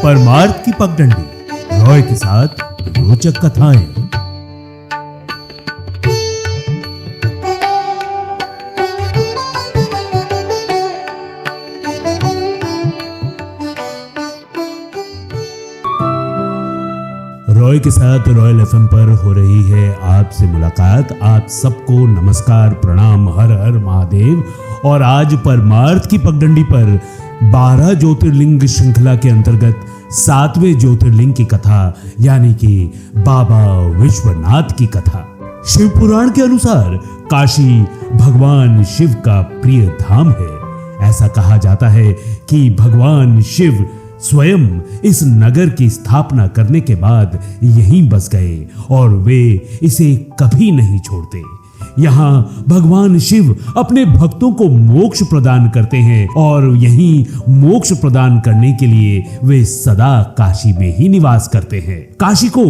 परमार्थ की पगडंडी, रॉय के साथ रोचक कथाएं। रॉय के साथ रॉयल एफएम पर हो रही है आपसे मुलाकात। आप सबको नमस्कार, प्रणाम, हर हर महादेव। और आज परमार्थ की पगडंडी पर 12 ज्योतिर्लिंग श्रृंखला के अंतर्गत 7वें ज्योतिर्लिंग की कथा, यानी कि बाबा विश्वनाथ की कथा। शिव पुराण के अनुसार काशी भगवान शिव का प्रिय धाम है। ऐसा कहा जाता है कि भगवान शिव स्वयं इस नगर की स्थापना करने के बाद यहीं बस गए और वे इसे कभी नहीं छोड़ते। यहाँ भगवान शिव अपने भक्तों को मोक्ष प्रदान करते हैं और यहीं मोक्ष प्रदान करने के लिए वे सदा काशी में ही निवास करते हैं। काशी को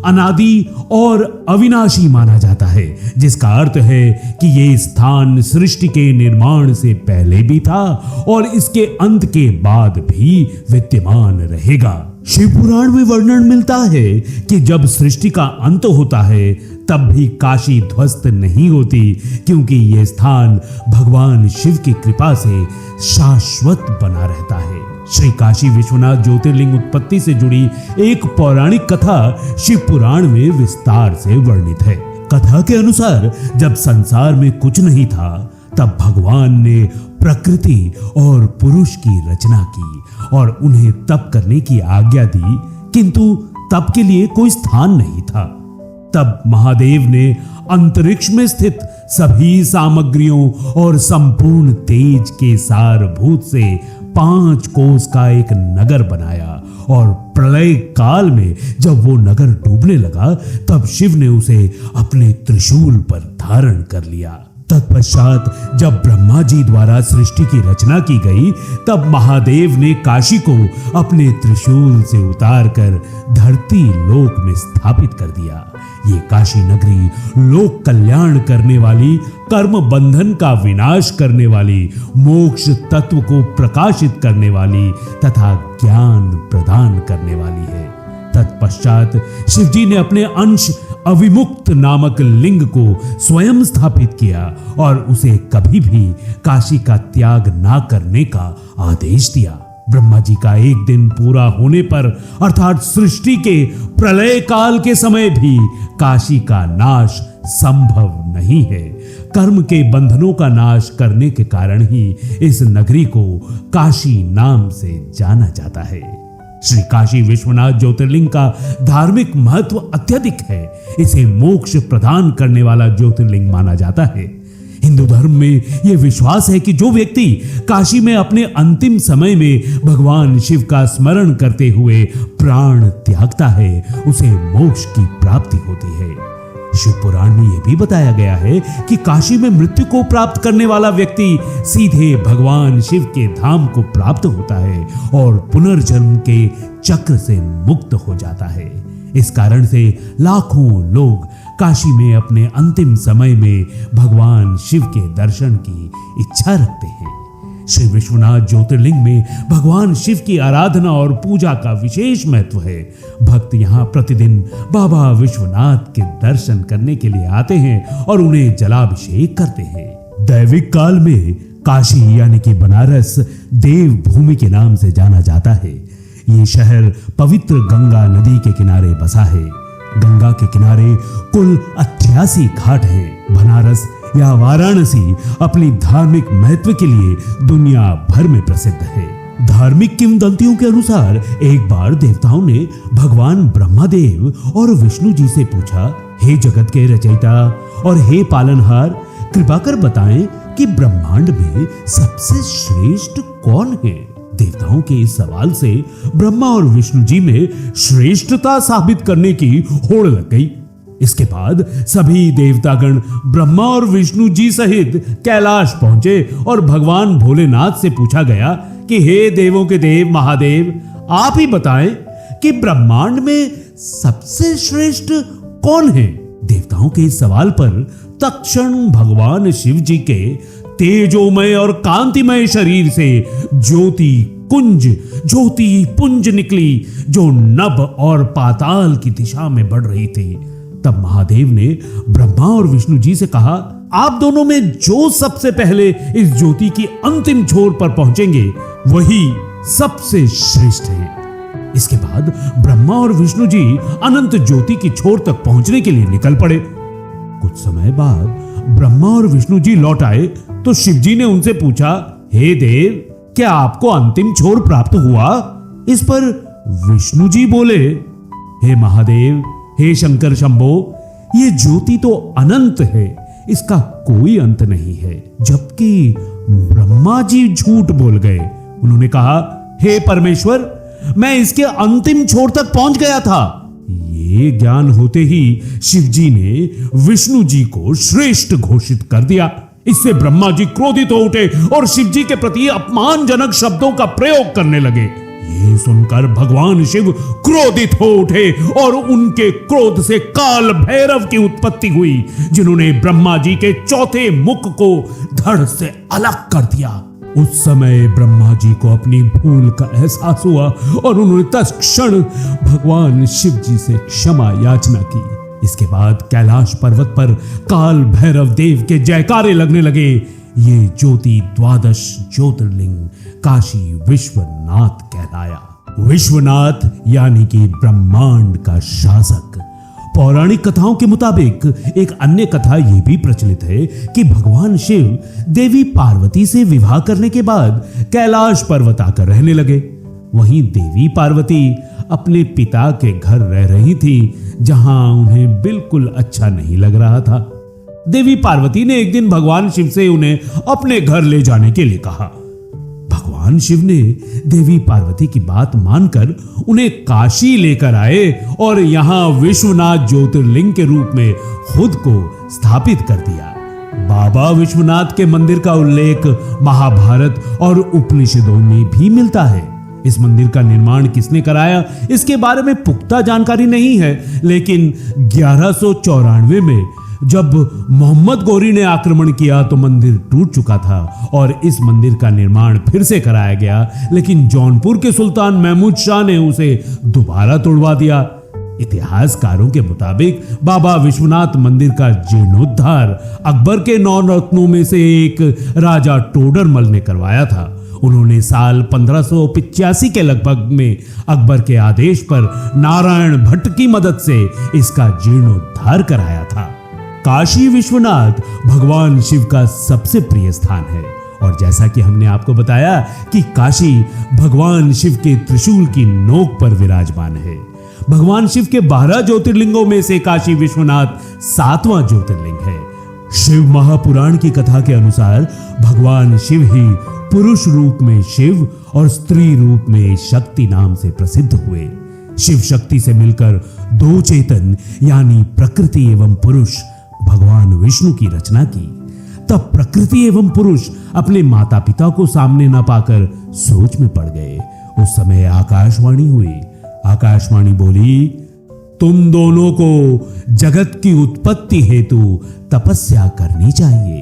अनादि और अविनाशी माना जाता है, जिसका अर्थ है कि ये स्थान सृष्टि के निर्माण से पहले भी था और इसके अंत के बाद भी विद्यमान रहेगा। शिव पुराण में वर्णन मिलता है कि जब सृष्टि का अंत होता है तब भी काशी ध्वस्त नहीं होती, क्योंकि यह स्थान भगवान शिव की कृपा से शाश्वत बना रहता है। श्री काशी विश्वनाथ ज्योतिर्लिंग उत्पत्ति से जुड़ी एक पौराणिक कथा शिव पुराण में विस्तार से वर्णित है। कथा के अनुसार जब संसार में कुछ नहीं था, तब भगवान ने प्रकृति और पुरुष की रचना की और उन्हें तप करने की आज्ञा दी, किंतु तप के लिए कोई स्थान नहीं था। तब महादेव ने अंतरिक्ष में स्थित सभी सामग्रियों और संपूर्ण तेज के सारभूत से 5 कोस का एक नगर बनाया और प्रलय काल में जब वो नगर डूबने लगा तब शिव ने उसे अपने त्रिशूल पर धारण कर लिया। तत्पश्चात जब ब्रह्मा जी द्वारा सृष्टि की रचना की गई तब महादेव ने काशी को अपने त्रिशूल से उतारकर धरती लोक में स्थापित कर दिया। ये काशी नगरी लोक कल्याण करने वाली, कर्म बंधन का विनाश करने वाली, मोक्ष तत्व को प्रकाशित करने वाली तथा ज्ञान प्रदान करने वाली है। तत्पश्चात शिवजी ने अपने अंश अविमुक्त नामक लिंग को स्वयं स्थापित किया और उसे कभी भी काशी का त्याग ना करने का आदेश दिया। ब्रह्मा जी का एक दिन पूरा होने पर अर्थात सृष्टि के प्रलय काल के समय भी काशी का नाश संभव नहीं है। कर्म के बंधनों का नाश करने के कारण ही इस नगरी को काशी नाम से जाना जाता है। श्री काशी विश्वनाथ ज्योतिर्लिंग का धार्मिक महत्व अत्यधिक है। इसे मोक्ष प्रदान करने वाला ज्योतिर्लिंग माना जाता है। हिंदू धर्म में यह विश्वास है कि जो व्यक्ति काशी में अपने अंतिम समय में भगवान शिव का स्मरण करते हुए प्राण त्यागता है, उसे मोक्ष की प्राप्ति होती है। शिव पुराण में यह भी बताया गया है कि काशी में मृत्यु को प्राप्त करने वाला व्यक्ति सीधे भगवान शिव के धाम को प्राप्त होता है और पुनर्जन्म के चक्र से मुक्त हो जाता है। इस कारण से लाखों लोग काशी में अपने अंतिम समय में भगवान शिव के दर्शन की इच्छा रखते हैं। श्री विश्वनाथ ज्योतिर्लिंग में भगवान शिव की आराधना और पूजा का विशेष महत्व है। भक्त यहाँ प्रतिदिन बाबा विश्वनाथ के दर्शन करने के लिए आते हैं और उन्हें जलाभिषेक करते हैं। दैविक काल में काशी यानी कि बनारस देव भूमि के नाम से जाना जाता है। ये शहर पवित्र गंगा नदी के किनारे बसा है। गंगा के किनारे कुल 88 घाट हैं। बनारस या वाराणसी अपनी धार्मिक महत्व के लिए दुनिया भर में प्रसिद्ध है। धार्मिक किंवदंतियों के अनुसार एक बार देवताओं ने भगवान ब्रह्मदेव और विष्णु जी से पूछा, हे जगत के रचयिता और हे पालनहार, कृपा कर बताएं कि ब्रह्मांड में सबसे श्रेष्ठ कौन है। देवताओं के इस सवाल से ब्रह्मा और विष्णु जी में श्रेष्ठता साबित करने की होड़ लग गई। इसके बाद सभी देवतागण ब्रह्मा और विष्णु जी सहित कैलाश पहुंचे और भगवान भोलेनाथ से पूछा गया कि हे देवों के देव महादेव, आप ही बताएं कि ब्रह्मांड में सबसे श्रेष्ठ कौन है। देवताओं के इस सवाल पर तत्क्षण भगवान शिव जी के तेजोमय और कांतिमय शरीर से ज्योति कुंज ज्योति पुंज निकली जो नभ और पाताल की दिशा में बढ़ रही थी। तब महादेव ने ब्रह्मा और विष्णु जी से कहा, आप दोनों में जो सबसे पहले इस ज्योति की अंतिम छोर पर पहुंचेंगे वही सबसे श्रेष्ठ है। इसके बाद ब्रह्मा और विष्णु जी अनंत ज्योति की छोर तक पहुंचने के लिए निकल पड़े। कुछ समय बाद ब्रह्मा और विष्णु जी लौट आए तो शिव जी ने उनसे पूछा, हे देव, क्या आपको अंतिम छोर प्राप्त हुआ? इस पर विष्णु जी बोले, हे महादेव, हे शंकर शंभो, ये ज्योति तो अनंत है, इसका कोई अंत नहीं है। जबकि ब्रह्मा जी झूठ बोल गए। उन्होंने कहा, हे परमेश्वर, मैं इसके अंतिम छोर तक पहुंच गया था। ये ज्ञान होते ही शिव जी ने विष्णु जी को श्रेष्ठ घोषित कर दिया। इससे ब्रह्मा जी क्रोधित हो उठे और शिव जी के प्रति अपमानजनक शब्दों का प्रयोग करने लगे। ये सुनकर भगवान शिव क्रोधित हो उठे और उनके क्रोध से काल भैरव की उत्पत्ति हुई, जिन्होंने ब्रह्मा जी के चौथे मुख को धड़ से अलग कर दिया। उस समय ब्रह्मा जी को अपनी भूल का एहसास हुआ और उन्होंने तत्क्षण भगवान शिव जी से क्षमा याचना की। इसके बाद कैलाश पर्वत पर काल भैरव देव के जयकारे लगने लगे। ये ज्योति द्वादश ज्योतिर्लिंग काशी विश्वनाथ कहलाया। विश्वनाथ यानी कि ब्रह्मांड का शासक। पौराणिक कथाओं के मुताबिक एक अन्य कथा यह भी प्रचलित है कि भगवान शिव देवी पार्वती से विवाह करने के बाद कैलाश पर्वत आकर रहने लगे। वहीं देवी पार्वती अपने पिता के घर रह रही थी, जहां उन्हें बिल्कुल अच्छा नहीं लग रहा था। देवी पार्वती ने एक दिन भगवान शिव से उन्हें अपने घर ले जाने के लिए कहा। भगवान शिव ने देवी पार्वती की बात मानकर उन्हें काशी लेकर आए और यहां विश्वनाथ ज्योतिर्लिंग के रूप में खुद को स्थापित कर दिया। बाबा विश्वनाथ के मंदिर का उल्लेख महाभारत और उपनिषदों में भी मिलता है। इस मंदिर का निर्माण किसने कराया, इसके बारे में पुख्ता जानकारी नहीं है, लेकिन 1194 में जब मोहम्मद गौरी ने आक्रमण किया तो मंदिर टूट चुका था और इस मंदिर का निर्माण फिर से कराया गया, लेकिन जौनपुर के सुल्तान महमूद शाह ने उसे दोबारा तोड़वा दिया। इतिहासकारों के मुताबिक बाबा विश्वनाथ मंदिर का जीर्णोद्धार अकबर के 9 रत्नों में से एक राजा टोडरमल ने करवाया था। उन्होंने साल 1585 के लगभग में अकबर के आदेश पर नारायण भट्ट की मदद से इसका जीर्णोद्धार कराया था। काशी विश्वनाथ भगवान शिव का सबसे प्रिय स्थान है और जैसा कि हमने आपको बताया कि काशी भगवान शिव के त्रिशूल की नोक पर विराजमान है। भगवान शिव के 12 ज्योतिर्लिंगों में से काशी विश्वनाथ 7वां ज्योतिर्लिंग है। शिव महापुराण की कथा के अनुसार भगवान शिव ही पुरुष रूप में शिव और स्त्री रूप में शक्ति नाम से प्रसिद्ध हुए। शिव शक्ति से मिलकर 2 चेतन यानी प्रकृति एवं पुरुष भगवान विष्णु की रचना की। तब प्रकृति एवं पुरुष अपने माता पिता को सामने न पाकर सोच में पड़ गए। उस समय आकाशवाणी हुई। आकाशवाणी बोली, तुम दोनों को जगत की उत्पत्ति हेतु तपस्या करनी चाहिए,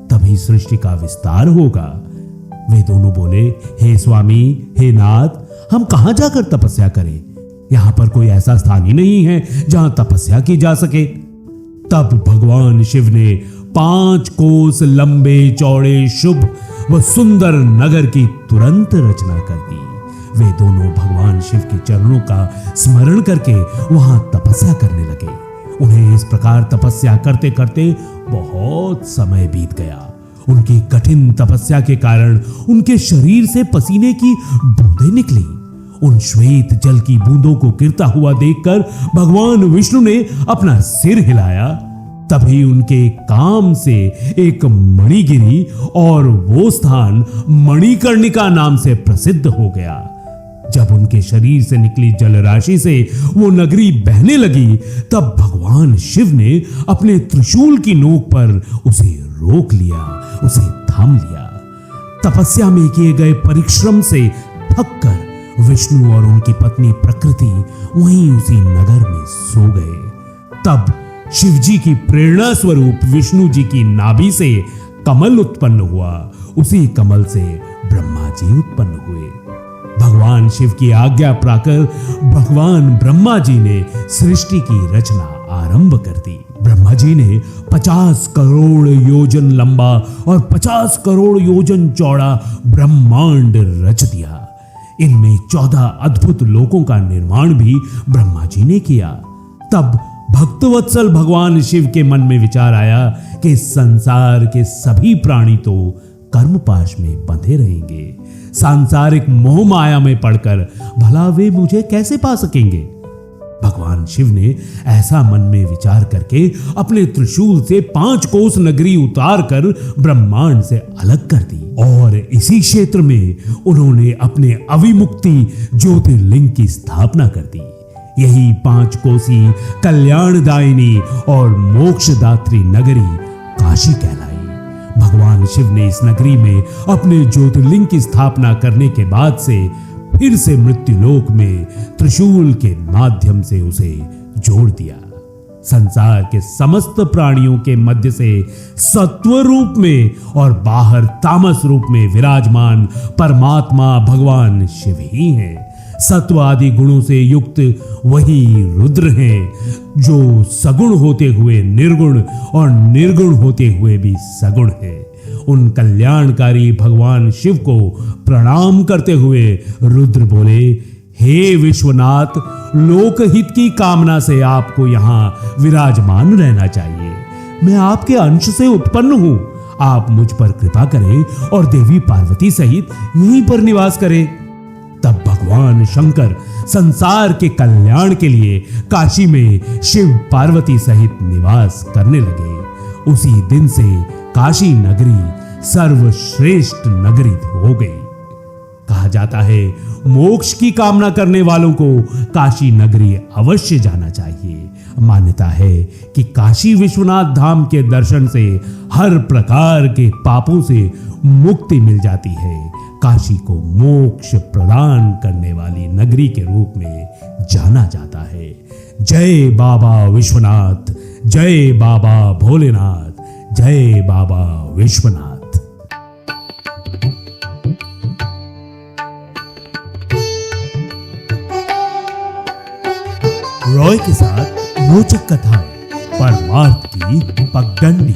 तभी सृष्टि का विस्तार होगा। वे दोनों बोले, हे स्वामी, हे नाथ, हम कहां जाकर तपस्या करें? यहां पर कोई ऐसा स्थान ही नहीं है जहां तपस्या की जा सके। तब भगवान शिव ने 5 कोस लंबे चौड़े शुभ व सुंदर नगर की तुरंत रचना कर दी। वे दोनों भगवान शिव के चरणों का स्मरण करके वहां तपस्या करने लगे। उन्हें इस प्रकार तपस्या करते करते बहुत समय बीत गया। उनकी कठिन तपस्या के कारण उनके शरीर से पसीने की बूंदें निकली। उन श्वेत जल की बूंदों को गिरता हुआ देखकर भगवान विष्णु ने अपना सिर हिलाया। तभी उनके काम से एक मणि गिरी और वो स्थान मणिकर्णिका नाम से प्रसिद्ध हो गया। जब उनके शरीर से निकली जल राशि से वो नगरी बहने लगी, तब भगवान शिव ने अपने त्रिशूल की नोक पर उसे रोक लिया, उसे थाम लिया। तपस्या में किए गए परिश्रम से थककर विष्णु और उनकी पत्नी प्रकृति वहीं उसी नगर में सो गए। तब शिव जी की प्रेरणा स्वरूप विष्णु जी की नाभि से कमल उत्पन्न हुआ। उसी कमल से ब्रह्मा जी उत्पन्न हुए। भगवान शिव की आज्ञा पाकर भगवान ब्रह्मा जी ने सृष्टि की रचना आरंभ कर दी। ब्रह्मा जी ने 50 करोड़ योजन लंबा और 50 करोड़ योजन चौड़ा ब्रह्मांड रच दिया। इनमें 14 अद्भुत लोकों का निर्माण भी ब्रह्मा जी ने किया। तब भक्तवत्सल भगवान शिव के मन में विचार आया कि संसार के सभी प्राणी तो कर्मपाश में बंधे रहेंगे, सांसारिक मोह माया में पड़कर भला वे मुझे कैसे पा सकेंगे। भगवान शिव ने ऐसा मन में विचार करके अपने त्रिशूल से 5 कोस नगरी उतार कर ब्रह्मांड से अलग कर दी और इसी क्षेत्र में उन्होंने अपने अविमुक्ति ज्योतिर्लिंग की स्थापना कर दी। यही 5 कोसी कल्याणदायिनी और मोक्षदात्री नगरी काशी कहलाई। भगवान शिव ने इस नगरी में अपने ज्योतिर्लिंग की स्थापना करने के बाद से फिर से मृत्युलोक में त्रिशूल के माध्यम से उसे जोड़ दिया। संसार के समस्त प्राणियों के मध्य से सत्व रूप में और बाहर तामस रूप में विराजमान परमात्मा भगवान शिव ही हैं। सत्व आदि गुणों से युक्त वही रुद्र हैं जो सगुण होते हुए निर्गुण और निर्गुण होते हुए भी सगुण हैं। उन कल्याणकारी भगवान शिव को प्रणाम करते हुए रुद्र बोले, हे विश्वनाथ, लोकहित की कामना से आपको यहाँ विराजमान रहना चाहिए। मैं आपके अंश से उत्पन्न हूँ। आप मुझ पर कृपा करें और देवी पार्वती सहित यहीं पर निवास करें। तब भगवान शंकर संसार के कल्याण के लिए काशी में शिव पार्वती सहित निवास करने लगे। उसी दिन से काशी नगरी सर्वश्रेष्ठ नगरी हो गई। कहा जाता है मोक्ष की कामना करने वालों को काशी नगरी अवश्य जाना चाहिए। मान्यता है कि काशी विश्वनाथ धाम के दर्शन से हर प्रकार के पापों से मुक्ति मिल जाती है। काशी को मोक्ष प्रदान करने वाली नगरी के रूप में जाना जाता है। जय बाबा विश्वनाथ, जय बाबा भोलेनाथ, जय बाबा विश्वनाथ। रॉय के साथ रोचक कथाएं, परमार्थ की पगडंडी।